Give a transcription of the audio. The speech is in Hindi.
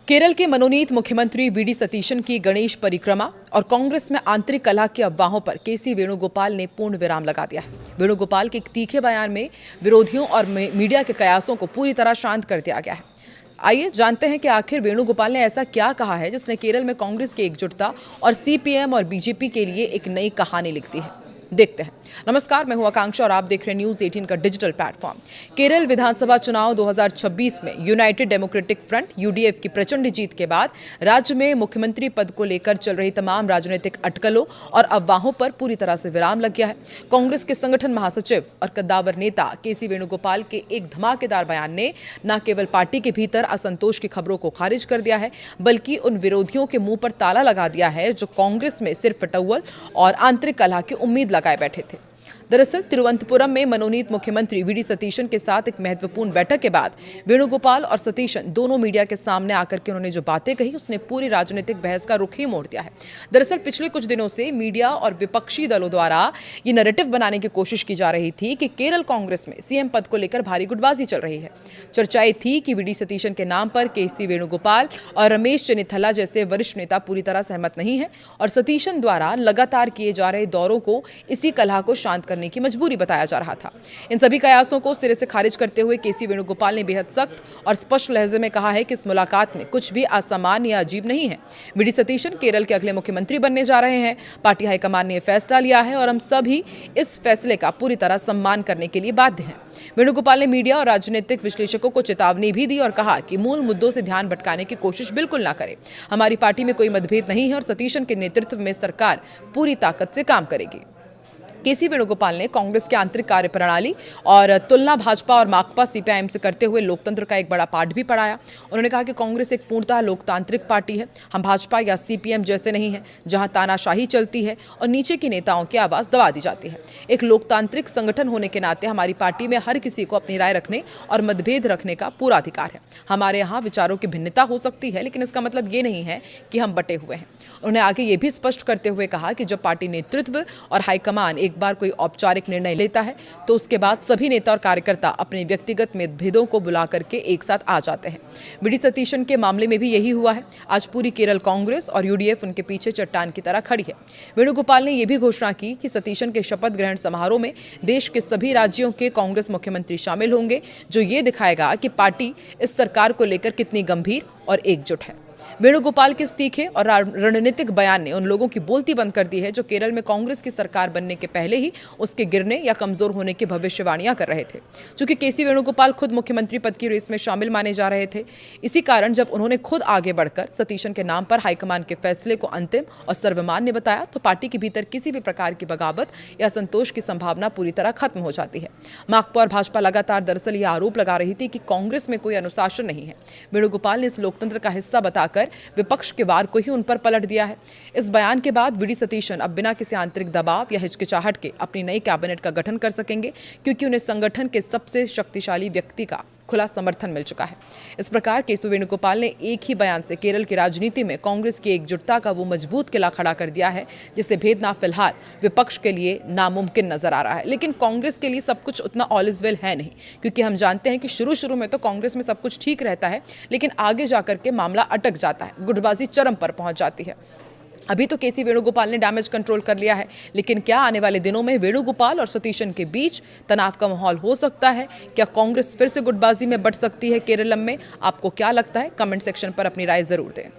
केरल के मनोनीत मुख्यमंत्री वीडी सतीशन की गणेश परिक्रमा और कांग्रेस में आंतरिक कलह की अफवाहों पर केसी वेणुगोपाल ने पूर्ण विराम लगा दिया है। वेणुगोपाल के एक तीखे बयान में विरोधियों और मीडिया के कयासों को पूरी तरह शांत कर दिया गया है। आइए जानते हैं कि आखिर वेणुगोपाल ने ऐसा क्या कहा है जिसने केरल में कांग्रेस की एकजुटता और सीपीएम और बीजेपी के लिए एक नई कहानी लिख दी है। देखते हैं। नमस्कार, मैं हूं आकांक्षा और आप देख रहे हैं न्यूज 18 का डिजिटल प्लेटफॉर्म। केरल विधानसभा चुनाव 2026 में यूनाइटेड डेमोक्रेटिक फ्रंट यूडीएफ की प्रचंड जीत के बाद राज्य में मुख्यमंत्री पद को लेकर चल रही तमाम राजनीतिक अटकलों और अफवाहों पर पूरी तरह से विराम लग गया है। कांग्रेस के संगठन महासचिव और कद्दावर नेता केसी वेणुगोपाल के एक धमाकेदार बयान ने न केवल पार्टी के भीतर असंतोष की खबरों को खारिज कर दिया है, बल्कि उन विरोधियों के मुंह पर ताला लगा दिया है जो कांग्रेस में सिर्फ फटौवल और आंतरिक कलह की उम्मीद लगाए बैठे थे। दरअसल तिरुवनंतपुरम में मनोनीत मुख्यमंत्री वीडी सतीशन के साथ एक महत्वपूर्ण बैठक के बाद वेणुगोपाल और सतीशन दोनों मीडिया के सामने आकर के उन्होंने जो बातें कही उसने पूरी राजनीतिक बहस का रुख ही मोड़ दिया है। दरअसल पिछले कुछ दिनों से मीडिया और विपक्षी दलों द्वारा ये नैरेटिव बनाने की कोशिश की जा रही थी कि केरल कांग्रेस में सीएम पद को लेकर भारी गुटबाजी चल रही है। चर्चाएं थी कि वीडी सतीशन के नाम पर केसी वेणुगोपाल और रमेश चेन्निथला जैसे वरिष्ठ नेता पूरी तरह सहमत नहीं है और सतीशन द्वारा लगातार किए जा रहे दौरों को इसी कलह को शांत करने की मजबूरी बताया जा रहा था। इन सभी कयासों को सिरे से खारिज करते हुए केसी वेणुगोपाल ने बेहद सख्त और स्पष्ट लहजे में कहा है कि इस मुलाकात में कुछ भी असामान्य या अजीब नहीं है। वीडी सतीशन केरल के अगले मुख्यमंत्री बनने जा रहे हैं। पार्टी हाईकमान ने यह फैसला लिया है और हम सभी इस फैसले का पूरी तरह सम्मान करने के लिए बाध्य हैं। वेणुगोपाल ने मीडिया और राजनीतिक विश्लेषकों को चेतावनी भी दी और कहा कि मूल मुद्दों से ध्यान भटकाने की कोशिश बिल्कुल ना करें। हमारी पार्टी में कोई मतभेद नहीं है और सतीशन के नेतृत्व में सरकार पूरी ताकत से काम करेगी। केसी वेणुगोपाल ने कांग्रेस की आंतरिक कार्यप्रणाली और तुलना भाजपा और माकपा सीपीआईएम से करते हुए लोकतंत्र का एक बड़ा पाठ भी पढ़ाया। उन्होंने कहा कि कांग्रेस एक पूर्णतः लोकतांत्रिक पार्टी है। हम भाजपा या सीपीएम जैसे नहीं हैं जहां तानाशाही चलती है और नीचे की नेताओं की आवाज दबा दी जाती है। एक लोकतांत्रिक संगठन होने के नाते हमारी पार्टी में हर किसी को अपनी राय रखने और मतभेद रखने का पूरा अधिकार है। हमारे यहाँ विचारों की भिन्नता हो सकती है, लेकिन इसका मतलब ये नहीं है कि हम बटे हुए हैं। उन्होंने आगे ये भी स्पष्ट करते हुए कहा कि जब पार्टी नेतृत्व और हाईकमान एक बार कोई औपचारिक निर्णय लेता है तो उसके बाद सभी नेता और कार्यकर्ता अपने व्यक्तिगत मतभेदों को बुला करके एक साथ आ जाते हैं। वीडी सतीशन के मामले में भी यही हुआ है। आज पूरी केरल कांग्रेस और यूडीएफ उनके पीछे चट्टान की तरह खड़ी है। वेणुगोपाल ने यह भी घोषणा की कि सतीशन के शपथ ग्रहण समारोह में देश के सभी राज्यों के कांग्रेस मुख्यमंत्री शामिल होंगे, जो ये दिखाएगा कि पार्टी इस सरकार को लेकर कितनी गंभीर और एकजुट है। वेणुगोपाल के इस तीखे और रणनीतिक बयान ने उन लोगों की बोलती बंद कर दी है जो केरल में कांग्रेस की सरकार बनने के पहले ही उसके गिरने या कमजोर होने की भविष्यवाणियां कर रहे थे। चूंकि केसी वेणुगोपाल खुद मुख्यमंत्री पद की रेस में शामिल माने जा रहे थे, इसी कारण जब उन्होंने खुद आगे बढ़कर सतीशन के नाम पर हाईकमान के फैसले को अंतिम और सर्वमान्य बताया तो पार्टी के भीतर किसी भी प्रकार की बगावत या संतोष की संभावना पूरी तरह खत्म हो जाती है। माकपा और भाजपा लगातार दरअसल यह आरोप लगा रही थी कि कांग्रेस में कोई अनुशासन नहीं है। वेणुगोपाल ने इस लोकतंत्र का हिस्सा बताकर विपक्ष के वार को ही उन पर पलट दिया है। इस बयान के बाद वीडी सतीशन अब बिना किसी आंतरिक दबाव या हिचकिचाहट के अपनी नई कैबिनेट का गठन कर सकेंगे, क्योंकि उन्हें संगठन के सबसे शक्तिशाली व्यक्ति का खुला समर्थन मिल चुका है। इस प्रकार केसी वेणुगोपाल ने एक ही बयान से केरल की राजनीति में कांग्रेस की एकजुटता का वो मजबूत किला खड़ा कर दिया है जिसे भेदना फिलहाल विपक्ष के लिए नामुमकिन नजर आ रहा है। लेकिन कांग्रेस के लिए सब कुछ उतना ऑल इज वेल है नहीं, क्योंकि हम जानते हैं कि शुरू में तो कांग्रेस में सब कुछ ठीक रहता है, लेकिन आगे जाकर के मामला अटक जाता है, गुटबाजी चरम पर पहुंच जाती है। अभी तो केसी वेणुगोपाल ने डैमेज कंट्रोल कर लिया है, लेकिन क्या आने वाले दिनों में वेणुगोपाल और सतीशन के बीच तनाव का माहौल हो सकता है? क्या कांग्रेस फिर से गुटबाजी में बट सकती है केरलम में? आपको क्या लगता है? कमेंट सेक्शन पर अपनी राय जरूर दें।